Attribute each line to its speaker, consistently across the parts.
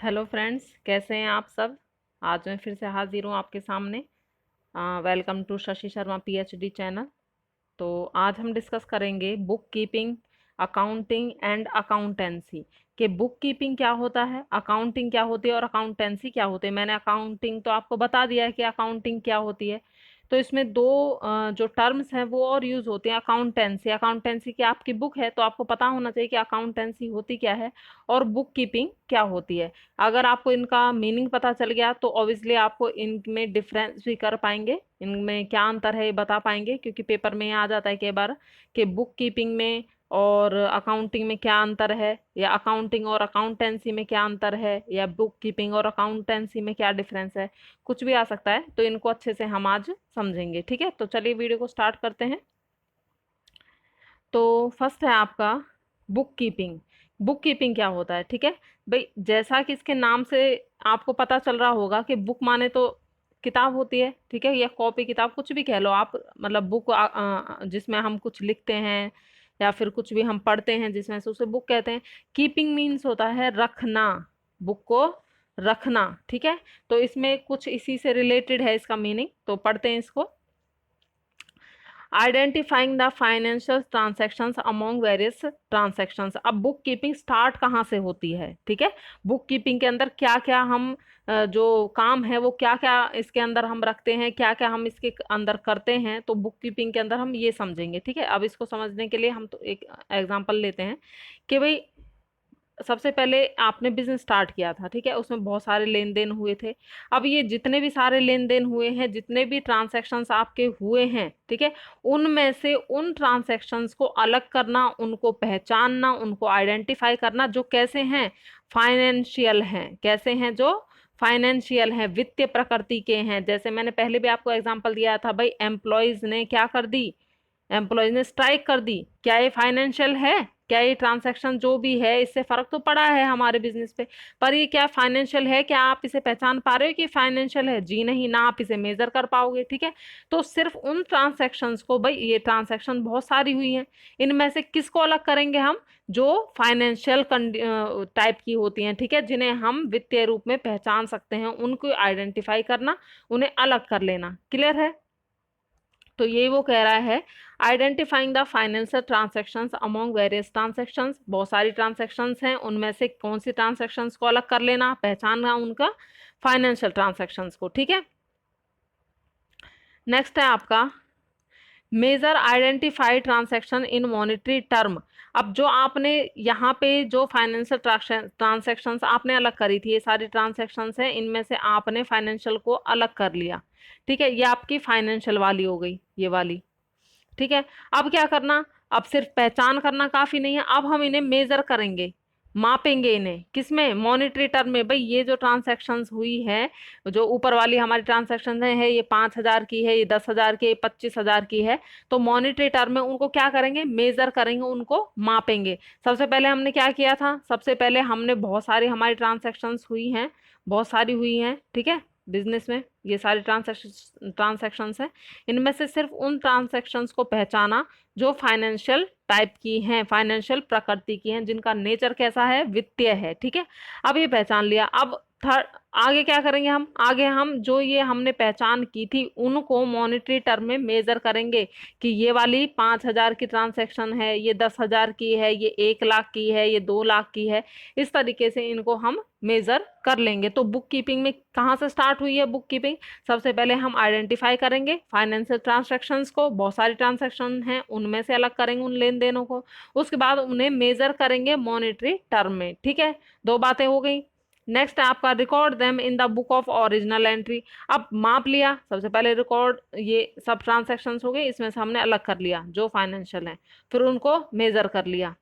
Speaker 1: Hello friends, कैसे हैं आप सब। आज मैं फिर से हाजिर हूँ आपके सामने। Welcome to Shashi Sharma PhD channel. तो आज हम डिस्कस करेंगे bookkeeping, accounting and accountancy. कि बुक कीपिंग क्या होता है, अकाउंटिंग क्या होती है और अकाउंटेंसी क्या होती है। मैंने अकाउंटिंग तो आपको बता दिया है कि अकाउंटिंग क्या होती है। तो इसमें दो जो टर्म्स हैं वो और यूज होते हैं। अकाउंटेंसी, अकाउंटेंसी की आपकी बुक है तो आपको पता होना चाहिए कि अकाउंटेंसी होती क्या है और बुक कीपिंग क्या होती है। अगर आपको इनका मीनिंग पता चल गया तो ऑब्वियसली आपको इनमें डिफरेंस भी कर पाएंगे, इनमें क्या अंतर है ये बता पाएंगे, क्योंकि पेपर में आ जाता है कई बार कि बुक कीपिंग में और अकाउंटिंग में क्या अंतर है, या अकाउंटिंग और अकाउंटेंसी में क्या अंतर है, या बुक कीपिंग और अकाउंटेंसी में क्या डिफरेंस है। कुछ भी आ सकता है, तो इनको अच्छे से हम आज समझेंगे। ठीक है, तो चलिए वीडियो को स्टार्ट करते हैं। तो फर्स्ट है आपका बुक कीपिंग। बुक कीपिंग क्या होता है, ठीक है भाई। जैसा कि इसके नाम से आपको पता चल रहा होगा कि बुक माने तो किताब होती है, ठीक है, या कॉपी किताब कुछ भी कह लो आप। मतलब बुक जिसमें हम कुछ लिखते हैं या फिर कुछ भी हम पढ़ते हैं जिसमें से उसे बुक कहते हैं। कीपिंग मीन्स होता है रखना, बुक को रखना, ठीक है। तो इसमें कुछ इसी से रिलेटेड है इसका मीनिंग, तो पढ़ते हैं इसको। Identifying the financial transactions among various transactions. अब बुक कीपिंग स्टार्ट कहाँ से होती है, ठीक है। बुक कीपिंग के अंदर क्या क्या हम जो काम है वो क्या क्या इसके अंदर हम रखते हैं, क्या क्या हम इसके अंदर करते हैं, तो बुक कीपिंग के अंदर हम ये समझेंगे। ठीक है, अब इसको समझने के लिए हम तो एक एग्जांपल लेते हैं कि भाई सबसे पहले आपने बिजनेस स्टार्ट किया था, ठीक है, उसमें बहुत सारे लेन देन हुए थे। अब ये जितने भी सारे लेन देन हुए हैं, जितने भी ट्रांजैक्शंस आपके हुए हैं, ठीक है, उनमें से उन ट्रांजैक्शंस को अलग करना, उनको पहचानना, उनको आइडेंटिफाई करना, जो कैसे हैं, फाइनेंशियल हैं। कैसे हैं, जो फाइनेंशियल हैं, वित्तीय प्रकृति के हैं। जैसे मैंने पहले भी आपको एग्जांपल दिया था भाई, एम्प्लॉयज ने क्या कर दी, एम्प्लॉयज ने स्ट्राइक कर दी। क्या ये फाइनेंशियल है? क्या ये ट्रांसैक्शन जो भी है इससे फर्क तो पड़ा है हमारे बिजनेस पे, पर ये क्या फाइनेंशियल है? क्या आप इसे पहचान पा रहे हो कि फाइनेंशियल है? जी नहीं, ना आप इसे मेजर कर पाओगे। ठीक है, तो सिर्फ उन ट्रांसैक्शंस को, भाई ये ट्रांसैक्शन बहुत सारी हुई हैं, इनमें से किसको अलग करेंगे हम? जो फाइनेंशियल टाइप की होती हैं, ठीक है, जिन्हें हम वित्तीय रूप में पहचान सकते हैं, उनको आइडेंटिफाई करना, उन्हें अलग कर लेना। क्लियर है? तो ये वो कह रहा है, identifying the financial transactions among various transactions. बहुत सारी ट्रांजेक्शन्स हैं, उनमें से कौन सी ट्रांजेक्शन्स को अलग कर लेना, पहचानना उनका फाइनेंशियल ट्रांजेक्शन्स को। ठीक है, नेक्स्ट है आपका measure identified transaction in monetary term. अब जो आपने यहाँ पे जो फाइनेंशियल ट्रांजैक्शंस आपने अलग करी थी, ये सारी ट्रांजैक्शंस हैं, इनमें से आपने फाइनेंशियल को अलग कर लिया। ठीक है, ये आपकी फाइनेंशियल वाली हो गई, ये वाली। ठीक है, अब क्या करना? अब सिर्फ पहचान करना काफी नहीं है, अब हम इन्हें मेजर करेंगे, मापेंगे इन्हें। किसमें? मॉनेटरी टर्म में। भाई ये जो ट्रांजैक्शंस हुई है, जो ऊपर वाली हमारी ट्रांजैक्शन है, ये 5,000 की है, ये 10,000 की है, 25,000 की है, तो मॉनेटरी टर्म में उनको क्या करेंगे? मेजर करेंगे, उनको मापेंगे। सबसे पहले हमने क्या किया था? सबसे पहले हमने बहुत सारी हमारी ट्रांजैक्शंस हुई हैं, बहुत सारी हुई हैं, ठीक है, बिजनेस में ये सारी ट्रांजैक्शंस हैं, इनमें से सिर्फ उन ट्रांजैक्शंस को पहचाना जो फाइनेंशियल टाइप की हैं, फाइनेंशियल प्रकृति की हैं, जिनका नेचर कैसा है? वित्तीय है। ठीक है, अब ये पहचान लिया। अब थर्ड, आगे क्या करेंगे हम? आगे हम जो ये हमने पहचान की थी उनको मॉनेटरी टर्म में मेजर करेंगे कि ये वाली 5,000 की ट्रांजैक्शन है, ये 10,000 की है, ये 1 लाख की है, ये 2 लाख की है। इस तरीके से इनको हम मेजर कर लेंगे। तो बुक कीपिंग में कहाँ से स्टार्ट हुई है बुक कीपिंग? सबसे पहले हम आइडेंटिफाई करेंगे फाइनेंशियल ट्रांजैक्शंस को, बहुत सारी ट्रांजैक्शन हैं, उनमें से अलग करेंगे उन लेन देनों को। उसके बाद उन्हें मेजर करेंगे मॉनेटरी टर्म में। ठीक है, दो बातें हो गई। नेक्स्ट है आपका record them in the book of original entry. अब माप लिया, सबसे पहले रिकॉर्ड, ये सब ट्रांजैक्शंस हो गई, इसमें से हमने अलग कर लिया जो फाइनेंशियल है, फिर उनको मेजर कर लिया।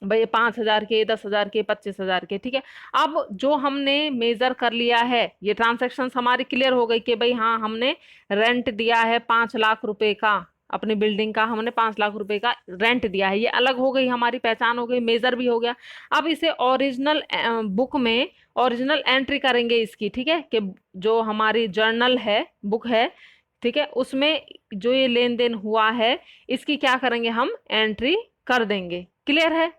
Speaker 1: भाई 5,000 के, 10,000 के, 25,000 के। ठीक है, अब जो हमने मेजर कर लिया है, ये ट्रांजैक्शन हमारी क्लियर हो गई कि भाई हाँ, हमने रेंट दिया है 5 लाख रुपए का, अपनी बिल्डिंग का हमने 5 लाख रुपए का रेंट दिया है, ये अलग हो गई, हमारी पहचान हो गई, मेजर भी हो गया। अब इसे ओरिजिनल बुक में ओरिजिनल एंट्री करेंगे इसकी। ठीक है, कि जो हमारी जर्नल है, बुक है, ठीक है, उसमें जो ये लेन देन हुआ है, इसकी क्या करेंगे? हम एंट्री कर देंगे। क्लियर है?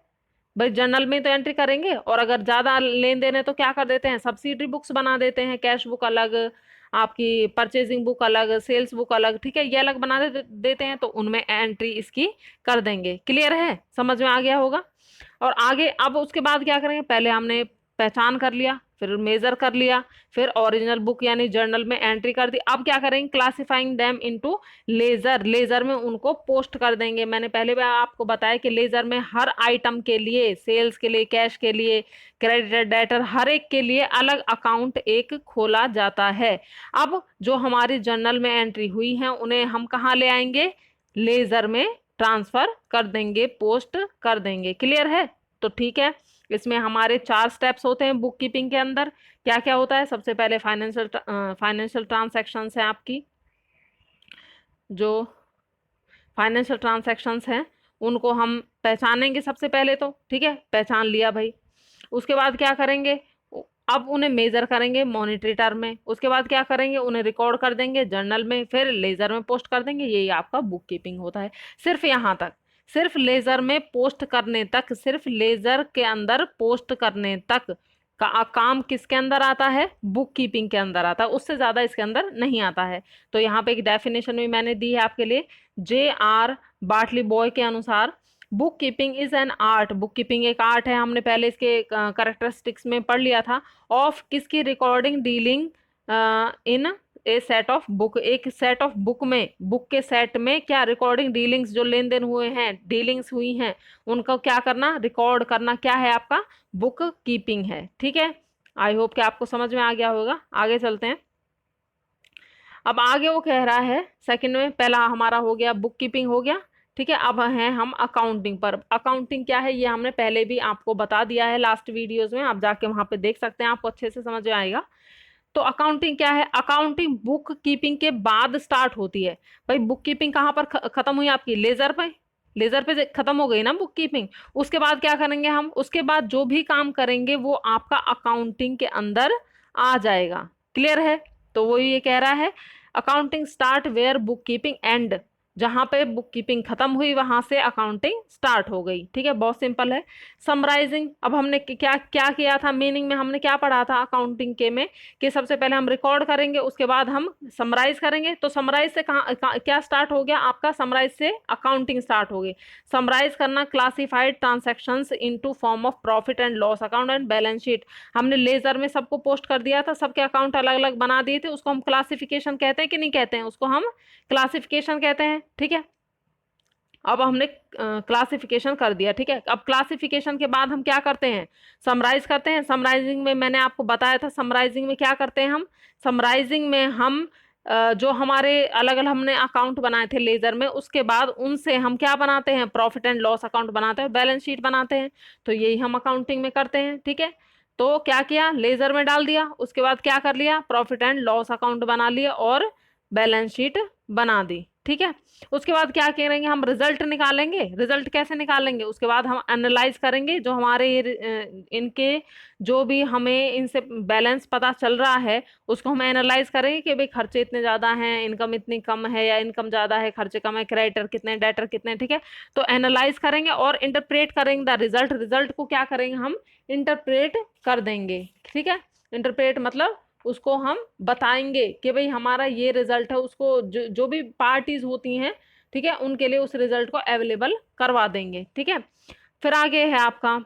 Speaker 1: भाई जर्नल में तो एंट्री करेंगे, और अगर ज्यादा लेन देन है तो क्या कर देते हैं, सब्सिडरी बुक्स बना देते हैं, कैश बुक अलग, आपकी परचेजिंग बुक अलग, सेल्स बुक अलग, ठीक है, ये अलग बना देते हैं, तो उनमें एंट्री इसकी कर देंगे। क्लियर है, समझ में आ गया होगा। और आगे अब उसके बाद क्या करेंगे, पहले हमने पहचान कर लिया, फिर मेजर कर लिया, फिर ओरिजिनल बुक यानी जर्नल में एंट्री कर दी। अब क्या करेंगे, classifying them into ledger, ledger में उनको पोस्ट कर देंगे। मैंने पहले भी आपको बताया कि लेजर में हर आइटम के लिए, सेल्स के लिए, कैश के लिए, क्रेडिटर, डेटर, हर एक के लिए अलग अकाउंट एक खोला जाता है। अब जो हमारी जर्नल में एंट्री हुई है उन्हें हम कहाँ ले आएंगे, लेजर में ट्रांसफर कर देंगे, पोस्ट कर देंगे। क्लियर है, तो ठीक है। इसमें हमारे 4 स्टेप्स होते हैं बुक कीपिंग के अंदर। क्या क्या होता है, सबसे पहले फाइनेंशियल ट्रांसैक्शंस है आपकी, जो फाइनेंशियल ट्रांसैक्शंस हैं उनको हम पहचानेंगे सबसे पहले, तो ठीक है, पहचान लिया भाई। उसके बाद क्या करेंगे, अब उन्हें मेजर करेंगे मॉनिटरी टर्म में। उसके बाद क्या करेंगे, उन्हें रिकॉर्ड कर देंगे जर्नल में, फिर लेजर में पोस्ट कर देंगे। यही आपका बुक कीपिंग होता है। सिर्फ यहाँ तक, सिर्फ लेजर में पोस्ट करने तक, सिर्फ लेजर के अंदर पोस्ट करने तक का काम किसके अंदर आता है, बुक कीपिंग के अंदर आता है, उससे ज्यादा इसके अंदर नहीं आता है। तो यहाँ पे एक डेफिनेशन भी मैंने दी है आपके लिए, J.R. बार्टली बॉय के अनुसार book keeping is an art, book keeping एक आर्ट है, हमने पहले इसके करेक्टरिस्टिक्स में पढ़ लिया था, ऑफ किसकी, recording dealing in A set of book, एक सेट ऑफ बुक में, बुक के सेट में क्या, रिकॉर्डिंग डीलिंग्स, जो लेन देन हुए हैं, डीलिंग्स हुई हैं, उनको क्या करना, रिकॉर्ड करना, क्या है आपका, बुक कीपिंग है। ठीक है, आई होप कि आपको समझ में आ गया होगा। आगे चलते हैं। अब आगे वो कह रहा है सेकंड में, पहला हमारा हो गया बुक कीपिंग हो गया, ठीक है। अब हैं हम अकाउंटिंग पर। अकाउंटिंग क्या है ये हमने पहले भी आपको बता दिया है लास्ट वीडियोस में, आप जाके वहां पे देख सकते हैं, आपको अच्छे से समझ में आएगा। तो अकाउंटिंग क्या है, अकाउंटिंग बुक कीपिंग के बाद स्टार्ट होती है। भाई बुक कीपिंग कहाँ पर खत्म हुई आपकी, लेजर पे, लेजर पे खत्म हो गई ना बुक कीपिंग। उसके बाद क्या करेंगे हम, उसके बाद जो भी काम करेंगे वो आपका अकाउंटिंग के अंदर आ जाएगा। क्लियर है, तो वो ये कह रहा है accounting start where book keeping end, जहां पे बुक कीपिंग खत्म हुई वहां से अकाउंटिंग स्टार्ट हो गई। ठीक है, बहुत सिंपल है। समराइजिंग, अब हमने क्या क्या किया था, मीनिंग में हमने क्या पढ़ा था अकाउंटिंग के में, कि सबसे पहले हम रिकॉर्ड करेंगे, उसके बाद हम समराइज करेंगे। तो समराइज से क्या स्टार्ट हो गया आपका, समराइज से अकाउंटिंग स्टार्ट हो गई। समराइज करना classified transactions into form of profit and loss account and balance sheet, हमने लेजर में सबको पोस्ट कर दिया था, सबके अकाउंट अलग अलग बना दिए थे, उसको हम क्लासिफिकेशन कहते हैं कि नहीं कहते हैं, उसको हम क्लासिफिकेशन कहते हैं। ठीक है, अब हमने क्लासिफिकेशन कर दिया। ठीक है, अब क्लासिफिकेशन के बाद हम क्या करते हैं, समराइज करते हैं। समराइजिंग में मैंने आपको बताया था, समराइजिंग में क्या करते हैं हम, समराइजिंग में हम जो हमारे अलग अलग हमने अकाउंट बनाए थे लेजर में, उसके बाद उनसे हम क्या बनाते हैं, प्रॉफिट एंड लॉस अकाउंट बनाते हैं, बैलेंस शीट बनाते हैं। तो यही हम अकाउंटिंग में करते हैं। ठीक है, तो क्या किया, लेजर में डाल दिया, उसके बाद क्या कर लिया, प्रॉफिट एंड लॉस अकाउंट बना लिया और बैलेंस शीट बना दी। ठीक है, उसके बाद क्या करेंगे, हम रिजल्ट निकालेंगे। रिजल्ट कैसे निकालेंगे, उसके बाद हम एनालाइज करेंगे जो हमारे इनके जो भी हमें इनसे बैलेंस पता चल रहा है उसको हम एनालाइज करेंगे कि भाई खर्चे इतने ज़्यादा हैं, इनकम इतनी कम है, या इनकम ज़्यादा है खर्चे कम है, क्रेडिटर कितने, डेटर कितने। ठीक है, तो एनालाइज करेंगे और इंटरप्रेट करेंगे द रिजल्ट, रिजल्ट को क्या करेंगे हम, इंटरप्रेट कर देंगे। ठीक है, इंटरप्रेट मतलब उसको हम बताएंगे कि भाई हमारा ये रिजल्ट है, उसको जो भी पार्टीज होती हैं, ठीक है, उनके लिए उस रिजल्ट को अवेलेबल करवा देंगे। ठीक है, फिर आगे है आपका,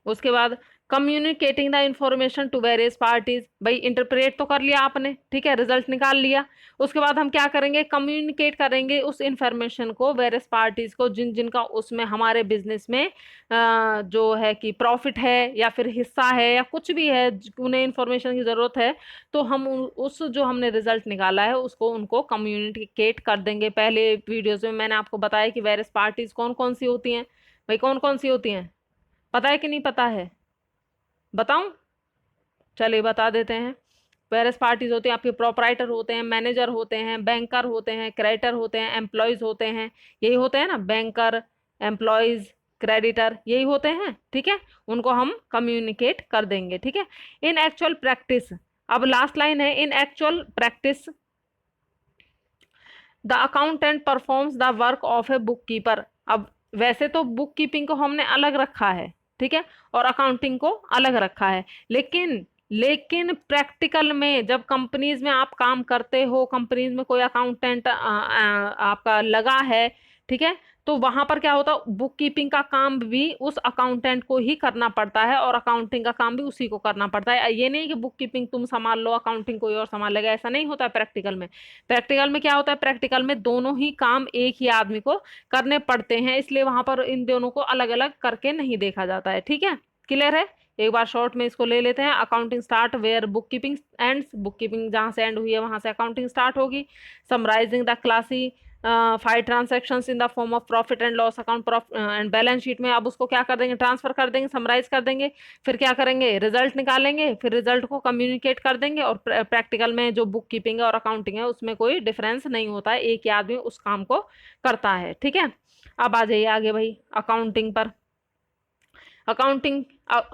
Speaker 1: उसके बाद communicating the information to various parties, भाई इंटरप्रेट तो कर लिया आपने, ठीक है, रिजल्ट निकाल लिया। उसके बाद हम क्या करेंगे, कम्युनिकेट करेंगे उस इंफॉर्मेशन को वेरियस पार्टीज को, जिन जिनका उसमें हमारे बिजनेस में जो है कि प्रॉफिट है या फिर हिस्सा है या कुछ भी है, उन्हें इंफॉर्मेशन की जरूरत है, तो हम उस जो हमने रिजल्ट निकाला है उसको उनको कम्युनिकेट कर देंगे। पहले वीडियोज में मैंने आपको बताया कि वेरियस पार्टीज कौन कौन सी होती हैं, भाई कौन कौन सी होती हैं, पता है कि नहीं पता है, बताऊं, चलिए बता देते हैं। वेरियस पार्टीज होते हैं, आपके प्रोपराइटर होते हैं, मैनेजर होते हैं, बैंकर होते हैं, क्रेडिटर होते हैं, एम्प्लॉयज होते हैं, यही होते हैं ना, बैंकर, एम्प्लॉयज, क्रेडिटर, यही होते हैं। ठीक है, उनको हम कम्युनिकेट कर देंगे। ठीक है, इन एक्चुअल प्रैक्टिस, अब लास्ट लाइन है, इन actual practice the accountant performs the work of a book keeper. अब वैसे तो बुक कीपिंग को हमने अलग रखा है, ठीक है, और अकाउंटिंग को अलग रखा है, लेकिन लेकिन प्रैक्टिकल में जब कंपनीज में आप काम करते हो, कंपनीज में कोई अकाउंटेंट आपका लगा है, ठीक है, तो वहां पर क्या होता है, बुक कीपिंग का काम भी उस अकाउंटेंट को ही करना पड़ता है और अकाउंटिंग का काम भी उसी को करना पड़ता है। ये नहीं कि बुक कीपिंग तुम संभाल लो, अकाउंटिंग कोई और संभाल लेगा, ऐसा नहीं होता प्रैक्टिकल में। प्रैक्टिकल में क्या होता है, प्रैक्टिकल में दोनों ही काम एक ही आदमी को करने पड़ते हैं, इसलिए वहां पर इन दोनों को अलग अलग करके नहीं देखा जाता है, ठीक है। क्लियर है? एक बार शॉर्ट में इसको ले लेते हैं। Accounting start where book keeping ends, book keeping जहां से एंड हुई है वहां से अकाउंटिंग स्टार्ट होगी। Summarising the classified transactions in the form of profit and loss account and balance sheet में, अब उसको क्या कर देंगे, ट्रांसफर कर देंगे, समराइज कर देंगे, फिर क्या करेंगे, रिजल्ट निकालेंगे, फिर रिजल्ट को कम्युनिकेट कर देंगे। और प्रैक्टिकल में जो बुक कीपिंग है और अकाउंटिंग है उसमें कोई डिफरेंस नहीं होता है, एक ही आदमी उस काम को करता है, ठीक है। अब आ जाइए आगे भाई अकाउंटिंग पर। अकाउंटिंग,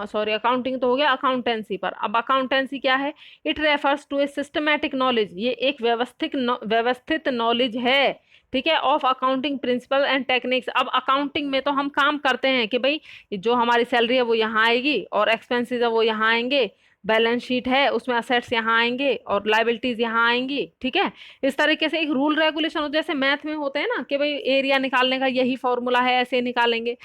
Speaker 1: सॉरी अकाउंटिंग तो हो गया, अकाउंटेंसी पर। अब अकाउंटेंसी क्या है, it refers to a systematic knowledge, ये एक व्यवस्थित नॉलेज है, ठीक है, of accounting principle and techniques. अब अकाउंटिंग में तो हम काम करते हैं कि भाई जो हमारी सैलरी है वो यहाँ आएगी और एक्सपेंसेस है वो यहाँ आएंगे, बैलेंस शीट है उसमें असेट्स यहाँ आएंगे और लाइबिलिटीज यहाँ आएंगी, ठीक है। इस तरीके से एक रूल रेगुलेशन हो, जैसे मैथ में होते हैं ना कि भाई एरिया निकालने का यही फॉर्मूला है, ऐसे निकालेंगे।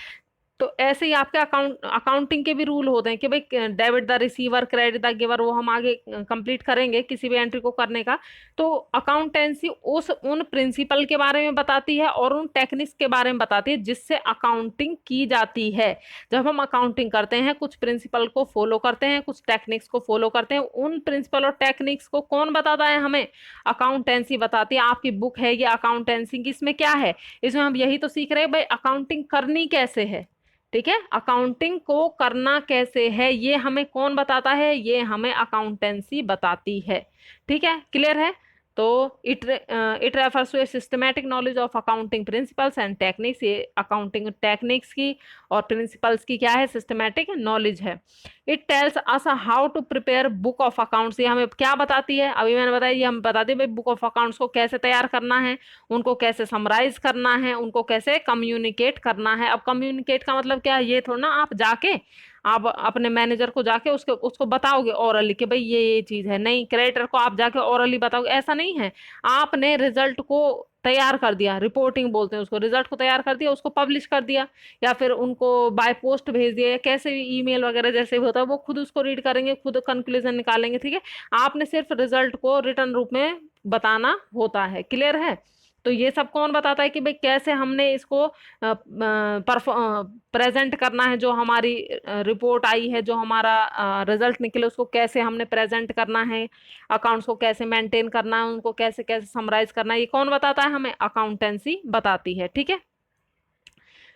Speaker 1: तो ऐसे ही आपके अकाउंटिंग के भी रूल होते हैं कि भाई debit the receiver credit the giver, वो हम आगे कंप्लीट करेंगे किसी भी एंट्री को करने का। तो अकाउंटेंसी उस उन प्रिंसिपल के बारे में बताती है और उन टेक्निक्स के बारे में बताती है जिससे अकाउंटिंग की जाती है। जब हम अकाउंटिंग करते हैं कुछ प्रिंसिपल को फॉलो करते हैं, कुछ टेक्निक्स को फॉलो करते हैं, उन प्रिंसिपल और टेक्निक्स को कौन बताता है हमें, अकाउंटेंसी बताती है। आपकी बुक है ये अकाउंटेंसी की, इसमें क्या है, इसमें हम यही तो सीख रहे हैं भाई अकाउंटिंग करनी कैसे है, ठीक है। अकाउंटिंग को करना कैसे है ये हमें कौन बताता है, ये हमें अकाउंटेंसी बताती है, ठीक है। क्लियर है? तो it refers to a systematic knowledge of accounting principles and techniques, ये अकाउंटिंग टेक्निक्स की और प्रिंसिपल्स की क्या है, सिस्टमैटिक नॉलेज है। It tells us how to prepare book of accounts, ये हमें क्या बताती है, अभी मैंने बताया, ये हम बताती है भाई बुक ऑफ अकाउंट्स को कैसे तैयार करना है, उनको कैसे समराइज करना है, उनको कैसे कम्युनिकेट करना है। अब कम्युनिकेट का मतलब क्या है, ये थोड़ा ना आप जाके आप अपने मैनेजर को जाके उसके उसको बताओगे ओरली कि भाई ये चीज है, नहीं क्रेडिटर को आप जाके ओरली बताओगे, ऐसा नहीं है। आपने रिजल्ट को तैयार कर दिया, रिपोर्टिंग बोलते हैं उसको, रिजल्ट को तैयार कर दिया, उसको पब्लिश कर दिया, या फिर उनको बाय पोस्ट भेज दिया, या कैसे भी ईमेल वगैरह जैसे भी होता है, वो खुद उसको रीड करेंगे, खुद कंक्लूजन निकालेंगे, ठीक है। आपने सिर्फ रिजल्ट को रिटर्न रूप में बताना होता है। क्लियर है? तो ये सब कौन बताता है कि भाई कैसे हमने इसको प्रेजेंट करना है, जो हमारी रिपोर्ट आई है, जो हमारा रिजल्ट निकले उसको कैसे हमने प्रेजेंट करना है, अकाउंट्स को कैसे मेंटेन करना है, उनको कैसे कैसे समराइज करना है, ये कौन बताता है हमें, अकाउंटेंसी बताती है, ठीक है।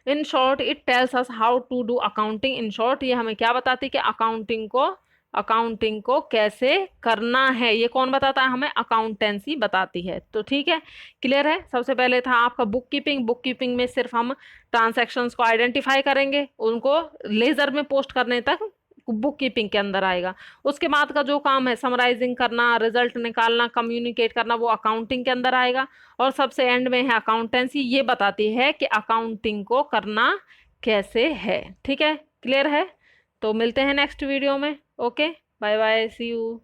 Speaker 1: In short it tells us how to do accounting, in short ये हमें क्या बताती है कि अकाउंटिंग को कैसे करना है, ये कौन बताता है हमें, अकाउंटेंसी बताती है। तो ठीक है, क्लियर है। सबसे पहले था आपका बुक कीपिंग, बुक कीपिंग में सिर्फ हम ट्रांजैक्शंस को आइडेंटिफाई करेंगे, उनको लेजर में पोस्ट करने तक बुक कीपिंग के अंदर आएगा। उसके बाद का जो काम है समराइजिंग करना, रिजल्ट निकालना, कम्युनिकेट करना, वो अकाउंटिंग के अंदर आएगा। और सबसे एंड में है अकाउंटेंसी, ये बताती है कि अकाउंटिंग को करना कैसे है, ठीक है। क्लियर है? तो मिलते हैं नेक्स्ट वीडियो में। Okay, bye bye, see you.